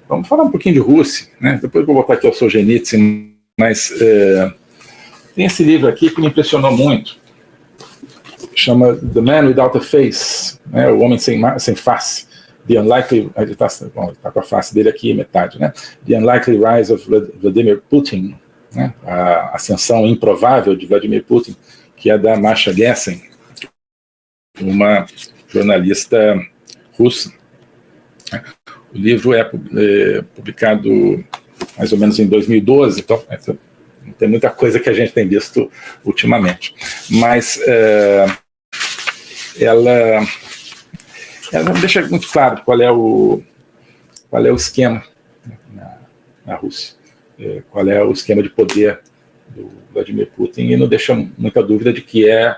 vamos falar um pouquinho de Rússia, né? Depois eu vou voltar aqui ao Solzhenitsyn, mas tem esse livro aqui que me impressionou muito, chama The Man Without a Face, né? O Homem sem Face, The Unlikely, ele está com a face dele aqui, metade, né? The Unlikely Rise of Vladimir Putin, né? A ascensão improvável de Vladimir Putin, que é da Masha Gessen, uma jornalista russa. O livro é publicado mais ou menos em 2012, então não tem muita coisa que a gente tem visto ultimamente. Mas ela deixa muito claro qual é o esquema na Rússia, qual é o esquema de poder do Vladimir Putin, e não deixa muita dúvida de que é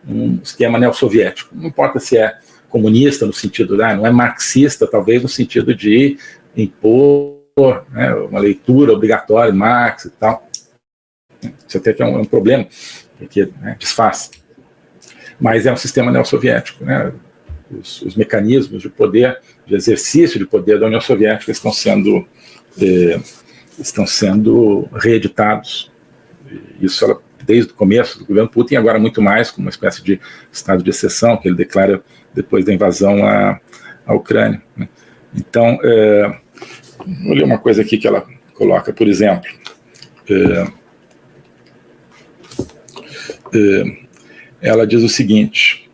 um esquema neossoviético. Não importa se é comunista no sentido, não é marxista, talvez no sentido de impor, né, uma leitura obrigatória de Marx e tal. Isso até que é um problema, porque, né, disfarça. Mas é um sistema neossoviético, né? Os mecanismos de poder, de exercício de poder da União Soviética estão sendo reeditados. Isso desde o começo do governo Putin, agora muito mais, como uma espécie de estado de exceção que ele declara depois da invasão à Ucrânia, né? Então, vou ler uma coisa aqui que ela coloca, por exemplo. Ela diz o seguinte: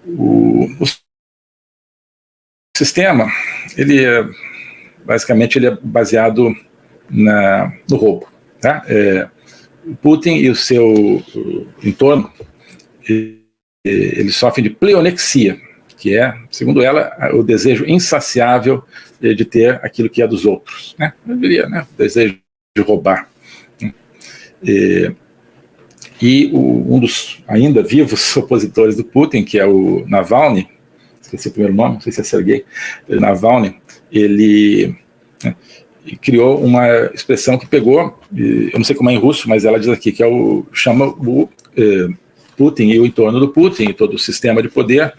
o sistema, basicamente, ele é baseado no roubo, tá? O Putin e o seu entorno, eles sofrem de pleonexia, que é, segundo ela, o desejo insaciável de ter aquilo que é dos outros, né? Eu diria, né? O desejo de roubar. E um dos ainda vivos opositores do Putin, que é o Navalny, esqueci o primeiro nome, não sei se é Sergei Navalny, ele criou uma expressão que pegou, eu não sei como é em russo, mas ela diz aqui, que chama o Putin e o entorno do Putin, e todo o sistema de poder,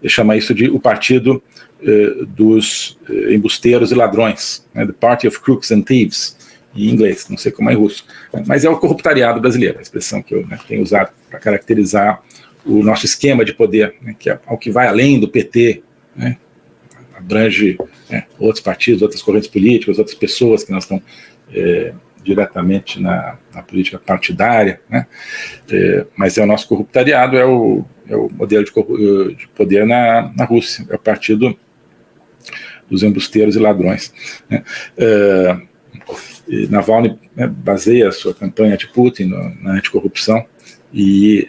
chama isso de o partido dos embusteiros e ladrões, né, The Party of Crooks and Thieves, em inglês, não sei como é em russo, mas é o corruptariado brasileiro, a expressão que eu, né, tenho usado para caracterizar o nosso esquema de poder, né, que é algo que vai além do PT, né, abrange, né, outros partidos, outras correntes políticas, outras pessoas que não estão diretamente na política partidária, né, mas é o nosso corruptariado, é o modelo de poder na Rússia, é o partido dos embusteiros e ladrões, né. Navalny, né, baseia a sua campanha anti-Putin na anticorrupção, e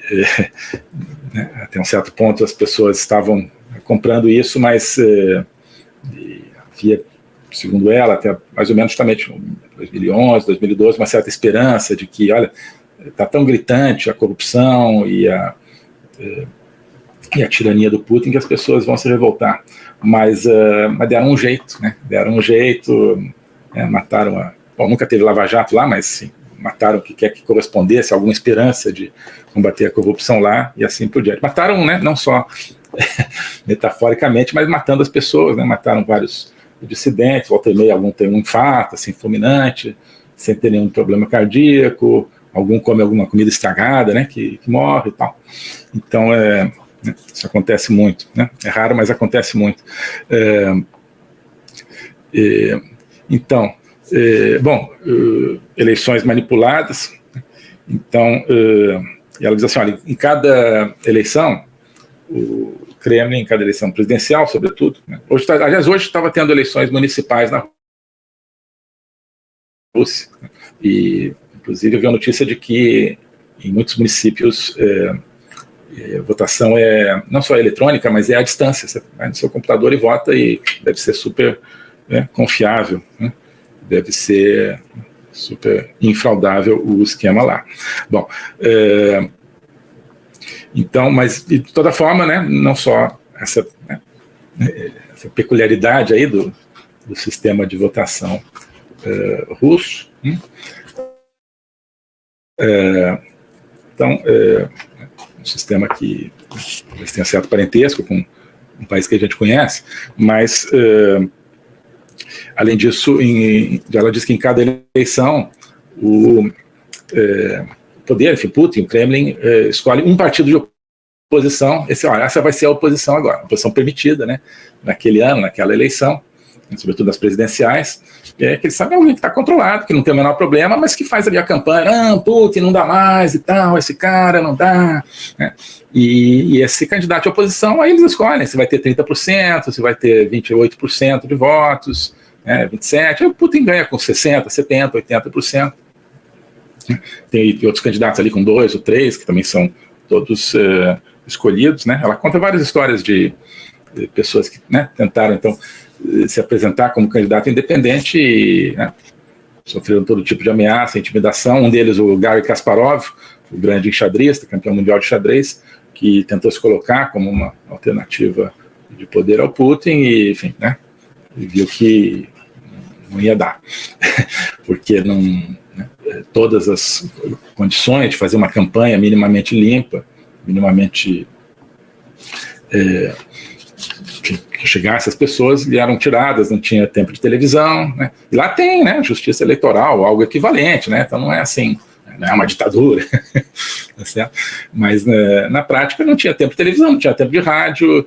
né, até um certo ponto as pessoas estavam comprando isso, mas havia, segundo ela, até mais ou menos justamente em 2011, 2012, uma certa esperança de que, olha, está tão gritante a corrupção e a tirania do Putin que as pessoas vão se revoltar. Mas deram um jeito, né? Mataram Bom, nunca teve lava-jato lá, mas sim, mataram o que quer que correspondesse a alguma esperança de combater a corrupção lá, e assim por diante. Mataram, né, não só metaforicamente, mas matando as pessoas, né? Mataram vários dissidentes, volta e meia algum tem um infarto, assim, fulminante, sem ter nenhum problema cardíaco, algum come alguma comida estragada, né, que morre e tal. Então, isso acontece muito, né? É raro, mas acontece muito. Então, eleições manipuladas. Então, ela diz assim, olha, em cada eleição, o Kremlin, em cada eleição presidencial, sobretudo, né? Hoje estava tendo eleições municipais na Rússia, né? E, inclusive, eu vi a notícia de que em muitos municípios a votação é não só eletrônica, mas é à distância. Você vai no seu computador e vota, e deve ser super, né, confiável, né? Deve ser super infraudável o esquema lá. Bom, então, mas de toda forma, né, não só essa peculiaridade aí do sistema de votação russo, então, um sistema que tem certo parentesco com um país que a gente conhece, mas, além disso, ela diz que em cada eleição o poder, enfim, Putin, o Kremlin, escolhe um partido de oposição, essa vai ser a oposição agora, a oposição permitida, né, naquele ano, naquela eleição, sobretudo nas presidenciais, que eles sabem alguém que está controlado, que não tem o menor problema, mas que faz ali a campanha, Putin não dá mais e tal, esse cara não dá, né? E esse candidato de oposição, aí eles escolhem se vai ter 30%, se vai ter 28% de votos, 27%, aí o Putin ganha com 60%, 70%, 80%. Tem outros candidatos ali com 2 ou 3, que também são todos escolhidos, né? Ela conta várias histórias de pessoas que, né, tentaram, então, se apresentar como candidato independente e, né, sofreram todo tipo de ameaça, intimidação. Um deles, o Garry Kasparov, o grande enxadrista, campeão mundial de xadrez, que tentou se colocar como uma alternativa de poder ao Putin e, enfim, né, e viu que não ia dar, porque não, né, todas as condições de fazer uma campanha minimamente limpa, minimamente que chegasse às pessoas, lhe eram tiradas, não tinha tempo de televisão, né? E lá tem, né, justiça eleitoral, algo equivalente, né? Então não é assim, não é uma ditadura, tá certo? Mas na prática não tinha tempo de televisão, não tinha tempo de rádio,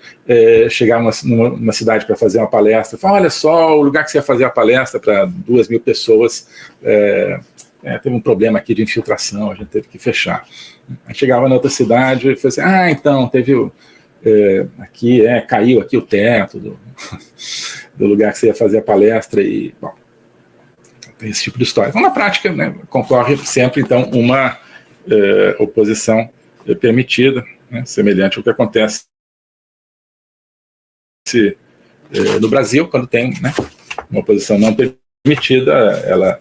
chegar numa cidade para fazer uma palestra, falar, olha só, o lugar que você ia fazer a palestra para 2.000 pessoas, teve um problema aqui de infiltração, a gente teve que fechar. Aí chegava na outra cidade e falou assim, então, teve aqui, caiu aqui o teto do lugar que você ia fazer a palestra e, bom, tem esse tipo de história. Então, na prática, né, concorre sempre, então, uma oposição permitida, né, semelhante ao que acontece no Brasil, quando tem, né, uma oposição não permitida, ela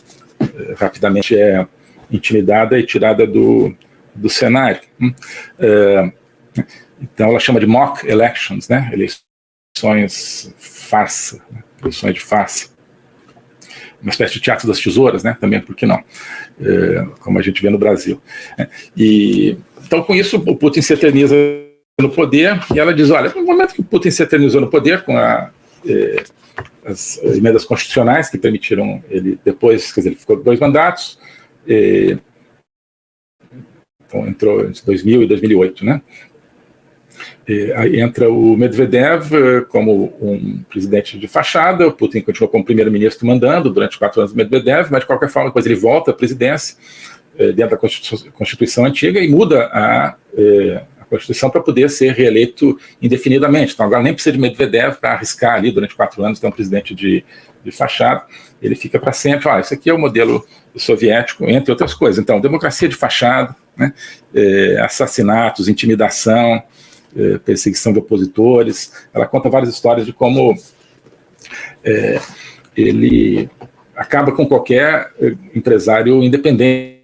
rapidamente é intimidada e tirada do cenário. Então ela chama de mock elections, né? Eleições farsa, né? Eleições de farsa. Uma espécie de teatro das tesouras, né? Também, por que não? Como a gente vê no Brasil. E, então, com isso, o Putin se eterniza no poder, e ela diz, olha, no momento que o Putin se eternizou no poder, com as emendas constitucionais que permitiram ele depois, quer dizer, ele ficou 2 mandatos, então entrou entre 2000 e 2008, né? Aí entra o Medvedev como um presidente de fachada, o Putin continuou como primeiro-ministro mandando durante 4 anos do Medvedev, mas de qualquer forma depois ele volta à presidência dentro da Constituição antiga e muda a Constituição para poder ser reeleito indefinidamente. Então agora nem precisa de Medvedev para arriscar ali durante 4 anos ter um presidente de fachada, ele fica para sempre, isso aqui é o modelo soviético, entre outras coisas. Então, democracia de fachada, né, assassinatos, intimidação, perseguição de opositores. Ela conta várias histórias de como ele acaba com qualquer empresário independente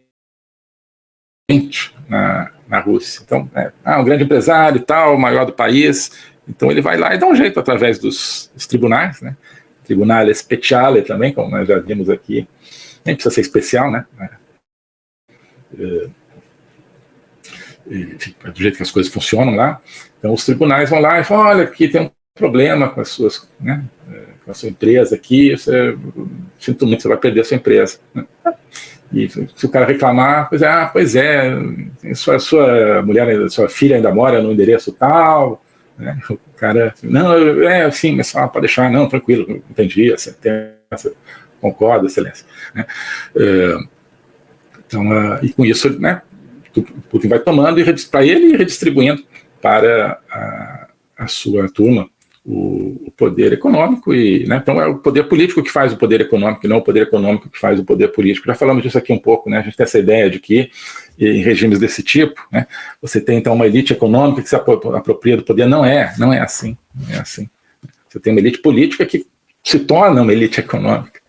na Rússia. Então, um grande empresário e tal, o maior do país, então ele vai lá e dá um jeito através dos tribunais, né? Tribunale Speciale também, como nós já vimos aqui, nem precisa ser especial, né? Do jeito que as coisas funcionam lá. Então os tribunais vão lá e falam, olha, aqui tem um problema com a sua empresa aqui, sinto muito, você vai perder a sua empresa. E se o cara reclamar, pois é, sua mulher, sua filha ainda mora no endereço tal, né? O cara, não, sim, mas só pode deixar, não, tranquilo, entendi, concordo, excelência. Né? Então, e com isso, né, o Putin vai tomando para ele e redistribuindo para a sua turma o poder econômico, e, né, então é o poder político que faz o poder econômico, e não o poder econômico que faz o poder político. Já falamos disso aqui um pouco, né, a gente tem essa ideia de que em regimes desse tipo, né, você tem então uma elite econômica que se apropria do poder. Não é assim, não é assim. Você tem uma elite política que se torna uma elite econômica,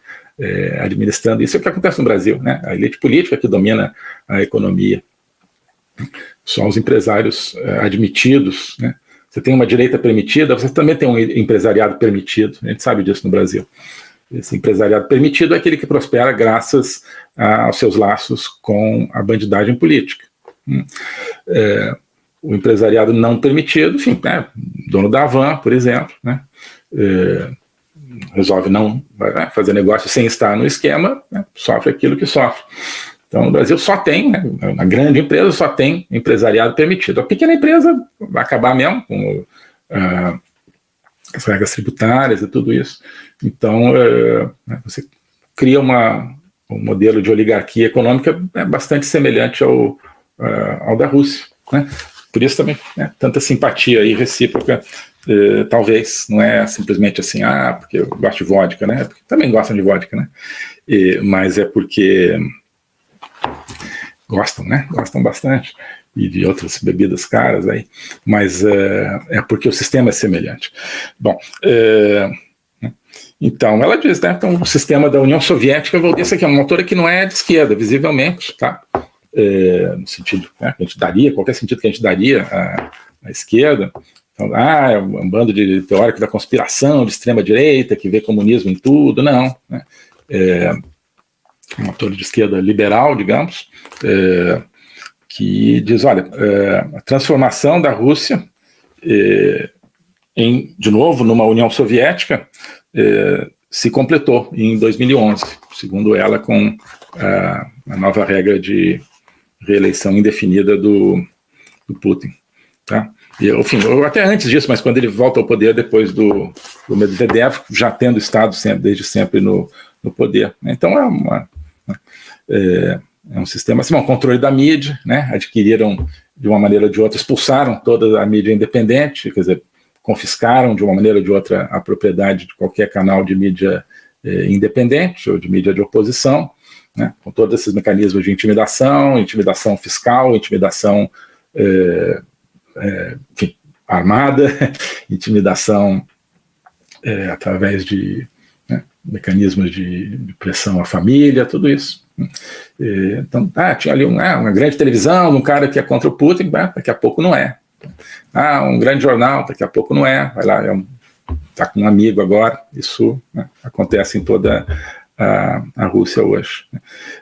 administrando. Isso é o que acontece no Brasil, né, a elite política que domina a economia. Só os empresários admitidos, né. Você tem uma direita permitida, você também tem um empresariado permitido, a gente sabe disso no Brasil. Esse empresariado permitido é aquele que prospera graças aos seus laços com a bandidagem política. o empresariado não permitido, enfim, né, dono da Havan, por exemplo, né, resolve não fazer negócio sem estar no esquema, né, sofre aquilo que sofre. Então, no Brasil só tem, né, a grande empresa só tem empresariado permitido. A pequena empresa vai acabar mesmo com as regras tributárias e tudo isso. Então, você cria um modelo de oligarquia econômica bastante semelhante ao da Rússia, né? Por isso também, né, tanta simpatia aí recíproca, talvez, não é simplesmente assim, porque eu gosto de vodka, né? Porque também gostam de vodka, né? Mas é porque gostam, né? Gostam bastante, e de outras bebidas caras aí, mas é porque o sistema é semelhante. Bom, então ela diz, né? Então, o sistema da União Soviética, esse aqui é uma autora que não é de esquerda, visivelmente, tá? No sentido, né, que a gente daria, qualquer sentido que a gente daria à esquerda. Então, é um bando de teóricos da conspiração, de extrema-direita, que vê comunismo em tudo. Não, né? Um autor de esquerda liberal, digamos, que diz, olha, a transformação da Rússia de novo, numa União Soviética, se completou em 2011, segundo ela, com a nova regra de reeleição indefinida do Putin. Tá? E, enfim, até antes disso, mas quando ele volta ao poder depois do Medvedev, já tendo estado desde sempre no poder. Então é um sistema assim, um controle da mídia, né? Adquiriram de uma maneira ou de outra, expulsaram toda a mídia independente, quer dizer, confiscaram de uma maneira ou de outra a propriedade de qualquer canal de mídia independente ou de mídia de oposição, né, com todos esses mecanismos de intimidação fiscal, intimidação enfim, armada, intimidação através de mecanismos de pressão à família, tudo isso. Então, tinha ali uma grande televisão, um cara que é contra o Putin, daqui a pouco não é. Um grande jornal, daqui a pouco não é. Vai lá, está com um amigo agora. Isso, né, acontece em toda a Rússia hoje.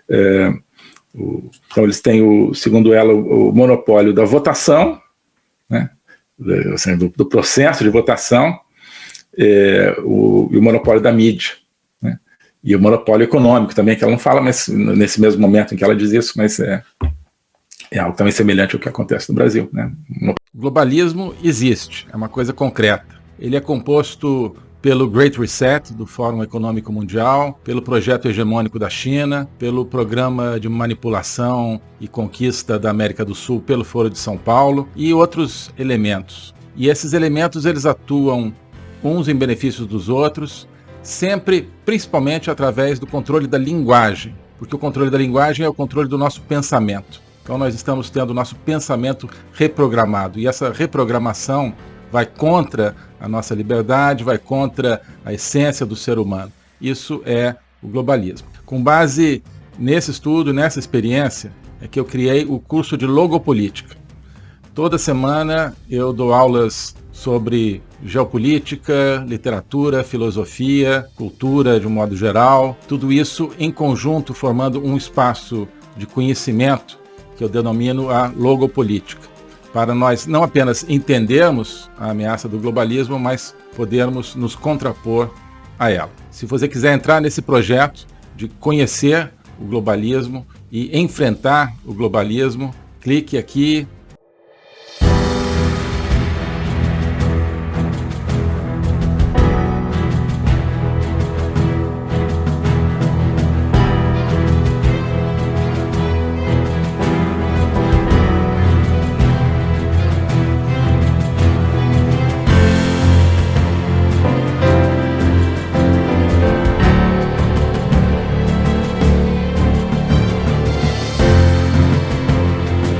Então, eles têm, segundo ela, o monopólio da votação, né, assim, do processo de votação, e o monopólio da mídia, né, e o monopólio econômico também, que ela não fala, mas nesse mesmo momento em que ela diz isso, mas é algo também semelhante ao que acontece no Brasil, né? O globalismo existe, é uma coisa concreta. Ele é composto pelo Great Reset, do Fórum Econômico Mundial, pelo projeto hegemônico da China, pelo programa de manipulação e conquista da América do Sul pelo Foro de São Paulo e outros elementos. E esses elementos, eles atuam uns em benefício dos outros, sempre, principalmente através do controle da linguagem, porque o controle da linguagem é o controle do nosso pensamento. Então nós estamos tendo o nosso pensamento reprogramado, e essa reprogramação vai contra a nossa liberdade, vai contra a essência do ser humano. Isso é o globalismo. Com base nesse estudo, nessa experiência, é que eu criei o curso de Logopolítica. Toda semana eu dou aulas sobre geopolítica, literatura, filosofia, cultura de um modo geral, tudo isso em conjunto formando um espaço de conhecimento que eu denomino a logopolítica, para nós não apenas entendermos a ameaça do globalismo, mas podermos nos contrapor a ela. Se você quiser entrar nesse projeto de conhecer o globalismo e enfrentar o globalismo, clique aqui